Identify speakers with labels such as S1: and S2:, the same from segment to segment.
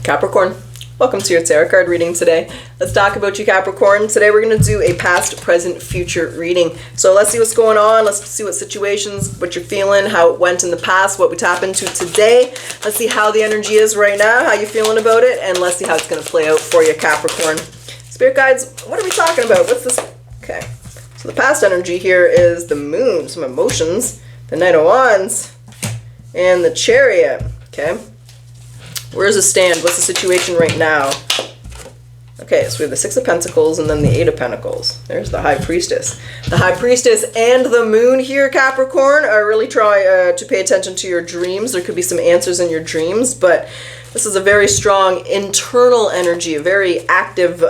S1: Capricorn, welcome to your tarot card reading today. Let's talk about you, Capricorn. Today we're going to do a past, present, future reading. So let's see what's going on. Let's see what situations, what you're feeling, how it went in the past, what we tap into today. Let's see how the energy is right now, how you're feeling about it, and let's see how it's going to play out for you, Capricorn. Spirit guides, what are we talking about? What's this? Okay, so the past energy here is the moon, some emotions, the Knight of Wands, and the Chariot. Okay. Where does it stand? What's the situation right now? Okay, so we have the Six of Pentacles and then the Eight of Pentacles. There's the High Priestess. The High Priestess and the Moon here, Capricorn, are really trying to pay attention to your dreams. There could be some answers in your dreams, but this is a very strong internal energy, a very active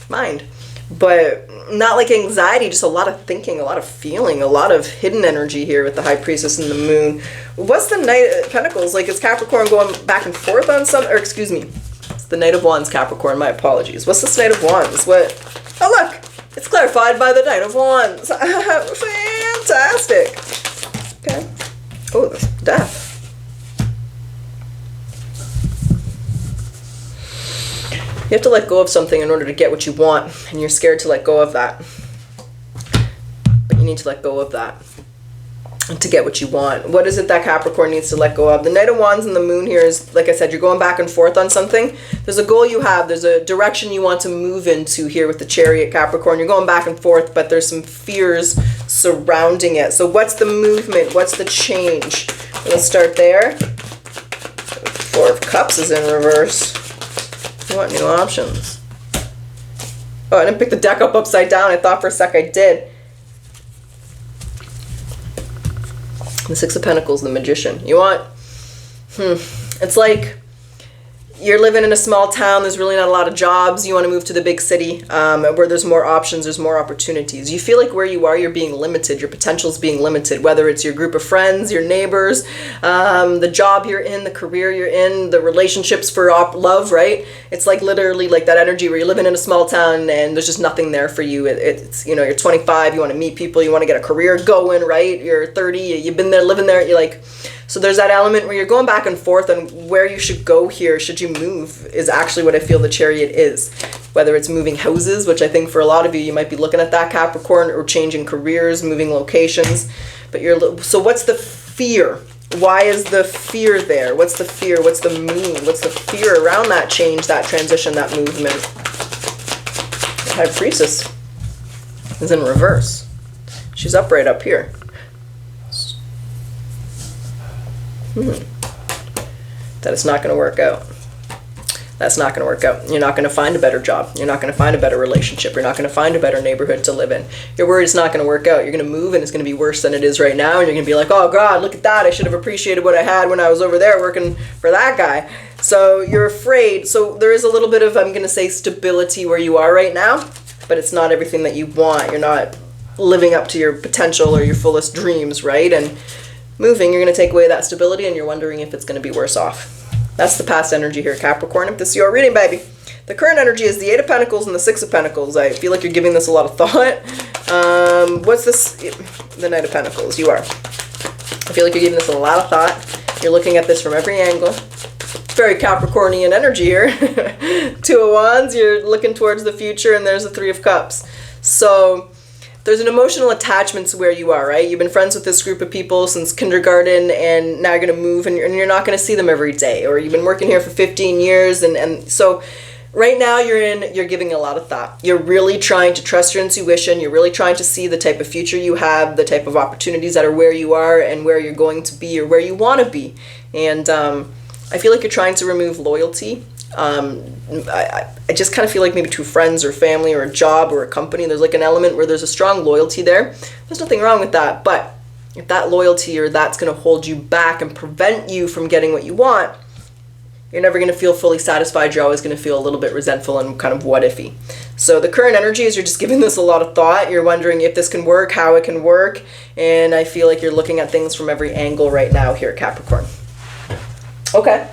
S1: mind. But not like anxiety, just a lot of thinking, a lot of feeling, a lot of hidden energy here with the High Priestess and the Moon. What's the Knight of Pentacles? Like, is Capricorn going back and forth on some, or excuse me, it's the Knight of Wands, Capricorn, my apologies. What's this Knight of Wands? What? Oh look, it's clarified by the Knight of Wands. Fantastic. Okay. Oh, the Death. You have to let go of something in order to get what you want, and you're scared to let go of that. But you need to let go of that to get what you want. What is it that Capricorn needs to let go of? The Knight of Wands and the Moon here is, like I said, you're going back and forth on something. There's a goal you have. There's a direction you want to move into here with the Chariot, Capricorn. You're going back and forth, but there's some fears surrounding it. So what's the movement? What's the change? Let's start there. Four of Cups is in reverse. You want new options. Oh, I didn't pick the deck up upside down. I thought for a sec I did. The Six of Pentacles, the Magician. You want, it's like you're living in a small town, there's really not a lot of jobs, you want to move to the big city where there's more options, there's more opportunities. You feel like where you are, you're being limited, your potential's being limited, whether it's your group of friends, your neighbors, the job you're in, the career you're in, the relationships for love, right? It's like literally like that energy where you're living in a small town and there's just nothing there for you. It's, you know, you're 25, you want to meet people, you want to get a career going, right? You're 30, you've been there, living there, you're like, so there's that element where you're going back and forth on where you should go here, should you move, is actually what I feel the Chariot is. Whether it's moving houses, which I think for a lot of you, you might be looking at that, Capricorn, or changing careers, moving locations. But so what's the fear? Why is the fear there? What's the fear? What's the meaning? What's the fear around that change, that transition, that movement? The High Priestess is in reverse. She's upright up here. That it's not going to work out. That's not going to work out. You're not going to find a better job. You're not going to find a better relationship. You're not going to find a better neighborhood to live in. You're worried it's not going to work out. You're going to move and it's going to be worse than it is right now. And you're going to be like, oh God, look at that. I should have appreciated what I had when I was over there working for that guy. So you're afraid. So there is a little bit of, I'm going to say, stability where you are right now, but it's not everything that you want. You're not living up to your potential or your fullest dreams, right? And moving, you're going to take away that stability and you're wondering if it's going to be worse off. That's the past energy here, Capricorn, if this is your reading, baby. The current energy is the Eight of Pentacles and the Six of Pentacles. I feel like you're giving this a lot of thought. What's this? The Knight of Pentacles. You are. I feel like you're giving this a lot of thought. You're looking at this from every angle. Very Capricornian energy here. Two of Wands, you're looking towards the future, and there's the Three of Cups. So there's an emotional attachment to where you are, right? You've been friends with this group of people since kindergarten, and now you're going to move, and you're not going to see them every day. Or you've been working here for 15 years, and so right now you're giving a lot of thought. You're really trying to trust your intuition. You're really trying to see the type of future you have, the type of opportunities that are where you are and where you're going to be or where you want to be. And I feel like you're trying to remove loyalty. I just kind of feel like maybe to friends or family or a job or a company, there's like an element where there's a strong loyalty there. There's nothing wrong with that, but if that loyalty or that's going to hold you back and prevent you from getting what you want, you're never going to feel fully satisfied. You're always going to feel a little bit resentful and kind of what ify. So the current energy is you're just giving this a lot of thought. You're wondering if this can work, how it can work, and I feel like you're looking at things from every angle right now here, Capricorn. Okay.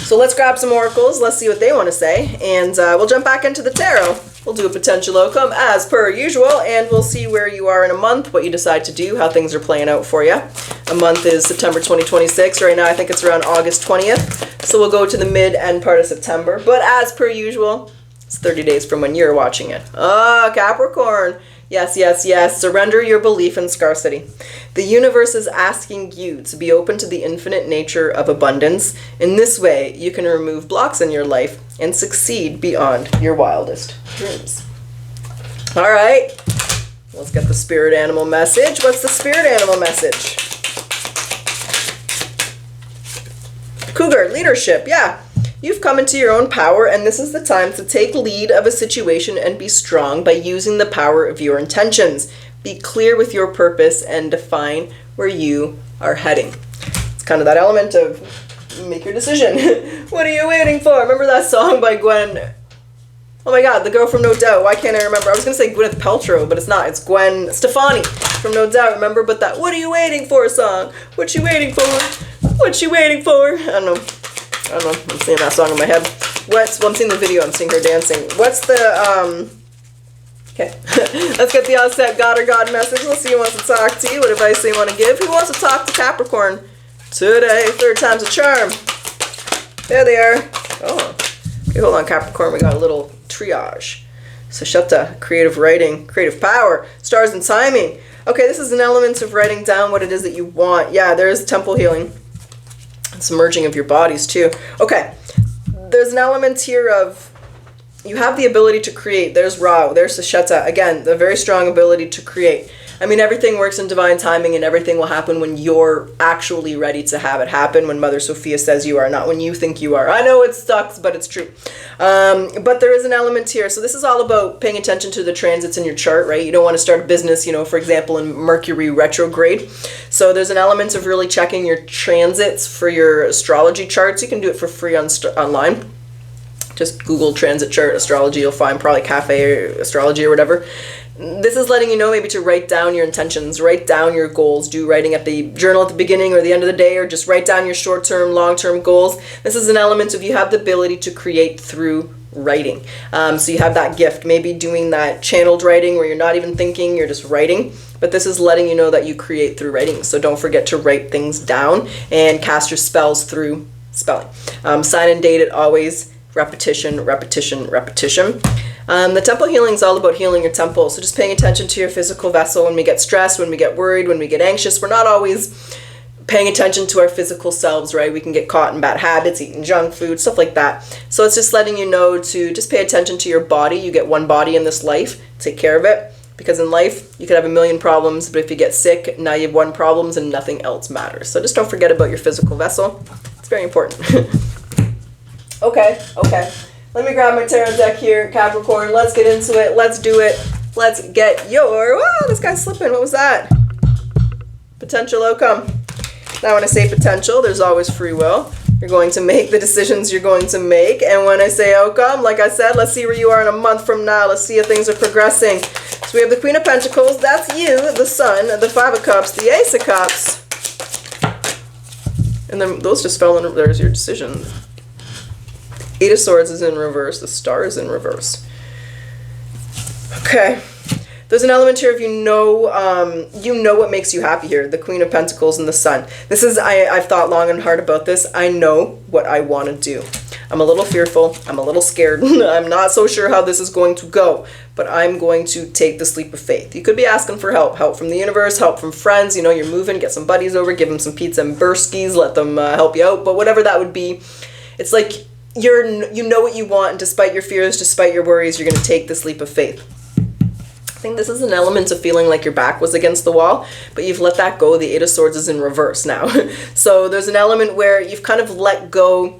S1: So let's grab some oracles, let's see what they want to say, and we'll jump back into the tarot. We'll do a potential outcome as per usual, and we'll see where you are in a month, what you decide to do, how things are playing out for you. a month is September 2026. Right now, I think it's around August 20th. So we'll go to the mid-end part of September. But as per usual, it's 30 days from when you're watching it. Ah, Capricorn. Yes, yes, yes. Surrender your belief in scarcity. The universe is asking you to be open to the infinite nature of abundance. In this way, you can remove blocks in your life and succeed beyond your wildest dreams. All right. Let's get the spirit animal message. What's the spirit animal message? Cougar, leadership. Yeah. You've come into your own power, and this is the time to take lead of a situation and be strong by using the power of your intentions. Be clear with your purpose and define where you are heading. It's kind of that element of make your decision. What are you waiting for? Remember that song by Gwen? Oh my God, the girl from No Doubt. Why can't I remember? I was going to say Gwyneth Paltrow, but it's not. It's Gwen Stefani from No Doubt, remember? But that what are you waiting for song? What you waiting for? What you waiting for? I don't know. I'm singing that song in my head. Well, I'm seeing the video. I'm seeing her dancing. What's the, okay. Let's get the onset God or God message. Let's see who wants to talk to you. What advice do you want to give? Who wants to talk to Capricorn today? Third time's a charm. There they are. Oh. Okay, hold on, Capricorn. We got a little triage. Sashata, creative writing, creative power, stars and timing. Okay, this is an element of writing down what it is that you want. Yeah, there is temple healing. It's merging of your bodies too. Okay, there's an element here of you have the ability to create. There's Ra, there's Sasheta. Again, the very strong ability to create. I mean, everything works in divine timing and everything will happen when you're actually ready to have it happen, when Mother Sophia says you are, not when you think you are. I know it sucks, but it's true. But there is an element here. So this is all about paying attention to the transits in your chart, right? You don't want to start a business, you know, for example, in Mercury retrograde. So there's an element of really checking your transits for your astrology charts. You can do it for free online. Just Google transit chart astrology. You'll find probably Cafe Astrology or whatever. This is letting you know maybe to write down your intentions, write down your goals, do writing at the journal at the beginning or the end of the day, or just write down your short-term, long-term goals. This is an element of you have the ability to create through writing. So you have that gift, maybe doing that channeled writing where you're not even thinking, you're just writing. But this is letting you know that you create through writing. So don't forget to write things down and cast your spells through spelling. Sign and date it always. Repetition, repetition, repetition. The temple healing is all about healing your temple. So just paying attention to your physical vessel. When we get stressed, when we get worried, when we get anxious, we're not always paying attention to our physical selves, right? We can get caught in bad habits, eating junk food, stuff like that. So it's just letting you know to just pay attention to your body. You get one body in this life. Take care of it. Because in life, you could have a million problems, but if you get sick, now you have one problem and nothing else matters. So just don't forget about your physical vessel. It's very important. Okay. Let me grab my tarot deck here, Capricorn. Let's get into it. Let's do it. Let's get your... Whoa, this guy's slipping. What was that? Potential outcome. Now, when I say potential, there's always free will. You're going to make the decisions you're going to make. And when I say outcome, like I said, let's see where you are in a month from now. Let's see if things are progressing. So we have the Queen of Pentacles. That's you, the Sun, the Five of Cups, the Ace of Cups. And then those just fell in. There's your decision. Eight of Swords is in reverse. The Star is in reverse. Okay. There's an element here of you know what makes you happy here. The Queen of Pentacles and the Sun. This is, I've thought long and hard about this. I know what I want to do. I'm a little fearful. I'm a little scared. I'm not so sure how this is going to go. But I'm going to take this leap of faith. You could be asking for help. Help from the universe. Help from friends. You know, you're moving. Get some buddies over. Give them some pizza and burskies. Let them help you out. But whatever that would be, it's like... You know what you want, and despite your fears, despite your worries, you're going to take this leap of faith. I think this is an element of feeling like your back was against the wall, but you've let that go. The Eight of Swords is in reverse now. So there's an element where you've kind of let go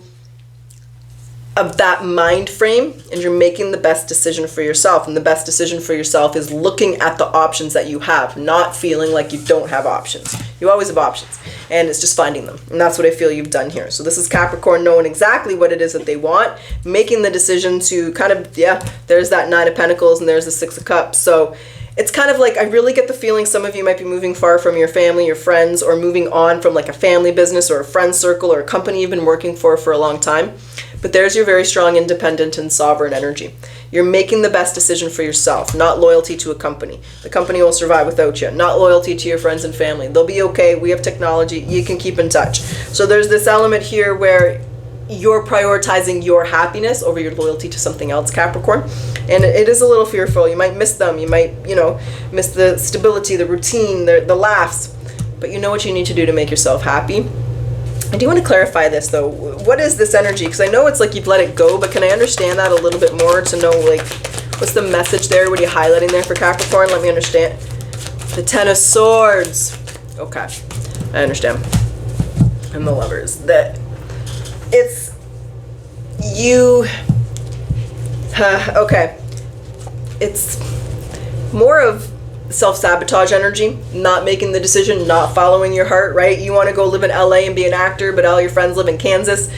S1: of that mind frame, and you're making the best decision for yourself. And the best decision for yourself is looking at the options that you have, not feeling like you don't have options. You always have options, and it's just finding them. And that's what I feel you've done here. So this is Capricorn knowing exactly what it is that they want, making the decision to kind of, there's that Nine of Pentacles and there's the Six of Cups. So it's kind of like, I really get the feeling some of you might be moving far from your family, your friends, or moving on from like a family business or a friend circle or a company you've been working for a long time. But there's your very strong, independent, and sovereign energy. You're making the best decision for yourself, not loyalty to a company. The company will survive without you, not loyalty to your friends and family. They'll be okay. We have technology. You can keep in touch. So there's this element here where you're prioritizing your happiness over your loyalty to something else, Capricorn. And it is a little fearful. You might miss them. You might, miss the stability, the routine, the laughs. But you know what you need to do to make yourself happy. I do want to clarify this, though. What is this energy? Because I know it's like you've let it go, but can I understand that a little bit more to know, like, what's the message there? What are you highlighting there for Capricorn? Let me understand. The Ten of Swords. Okay. I understand. And the Lovers. That it's you. Okay. It's more of self-sabotage energy, not making the decision, not following your heart, right? You want to go live in LA and be an actor, but all your friends live in Kansas.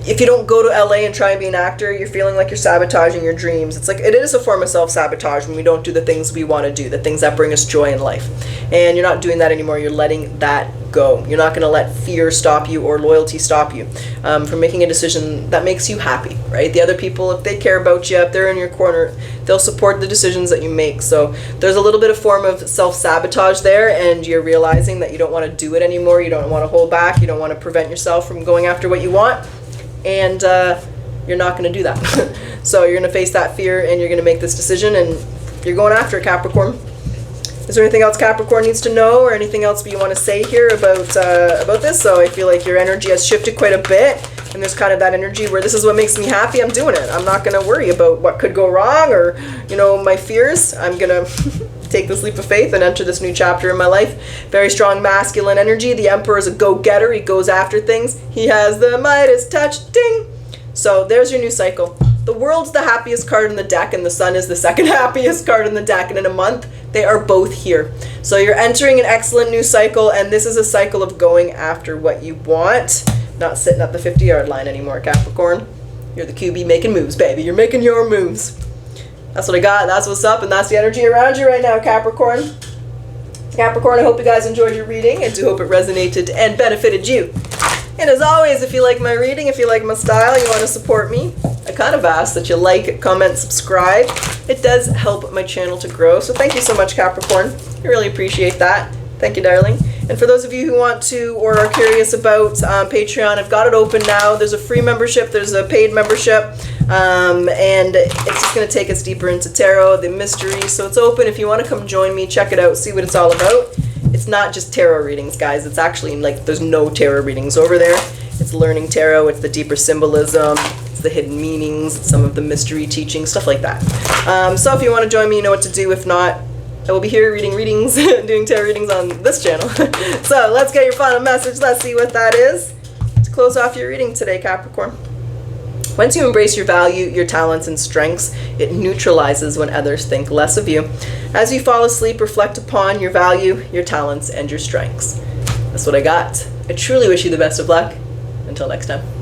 S1: If you don't go to LA and try and be an actor, you're feeling like you're sabotaging your dreams. It's like, it is a form of self-sabotage when we don't do the things we want to do, the things that bring us joy in life. And you're not doing that anymore. You're letting that go. You're not going to let fear stop you or loyalty stop you from making a decision that makes you happy, right? The other people, if they care about you, if they're in your corner, they'll support the decisions that you make. So there's a little bit of form of self-sabotage there, and you're realizing that you don't want to do it anymore. You don't want to hold back. You don't want to prevent yourself from going after what you want. And you're not going to do that. So you're going to face that fear, and you're going to make this decision, and you're going after it, Capricorn. Is there anything else Capricorn needs to know, or anything else you want to say here about this? So I feel like your energy has shifted quite a bit, and there's kind of that energy where this is what makes me happy. I'm doing it. I'm not going to worry about what could go wrong or, my fears. I'm going to take this leap of faith and enter this new chapter in my life. Very strong masculine energy. The Emperor is a go-getter. He goes after things. He has the Midas touch. Ding! So there's your new cycle. The World's the happiest card in the deck, and the Sun is the second happiest card in the deck. And in a month, they are both here. So you're entering an excellent new cycle, and this is a cycle of going after what you want, not sitting at the 50-yard line anymore, Capricorn. You're the QB making moves, baby. You're making your moves. That's what I got. That's what's up, and that's the energy around you right now, Capricorn. Capricorn, I hope you guys enjoyed your reading. I do hope it resonated and benefited you. And as always, if you like my reading, if you like my style, you want to support me, I kind of ask that you like, comment, subscribe. It does help my channel to grow. So thank you so much, Capricorn. I really appreciate that. Thank you, darling. And for those of you who want to or are curious about Patreon, I've got it open now. There's a free membership. There's a paid membership. And it's just going to take us deeper into tarot, the mystery. So it's open. If you want to come join me, check it out, see what it's all about. It's not just tarot readings, guys. It's actually like there's no tarot readings over there. It's learning tarot. It's the deeper symbolism. It's the hidden meanings. Some of the mystery teaching, stuff like that. So if you want to join me, you know what to do. If not, I will be here reading readings, doing tarot readings on this channel. So let's get your final message. Let's see what that is to close off your reading today, Capricorn. Once you embrace your value, your talents, and strengths, it neutralizes when others think less of you. As you fall asleep, reflect upon your value, your talents, and your strengths. That's what I got. I truly wish you the best of luck. Until next time.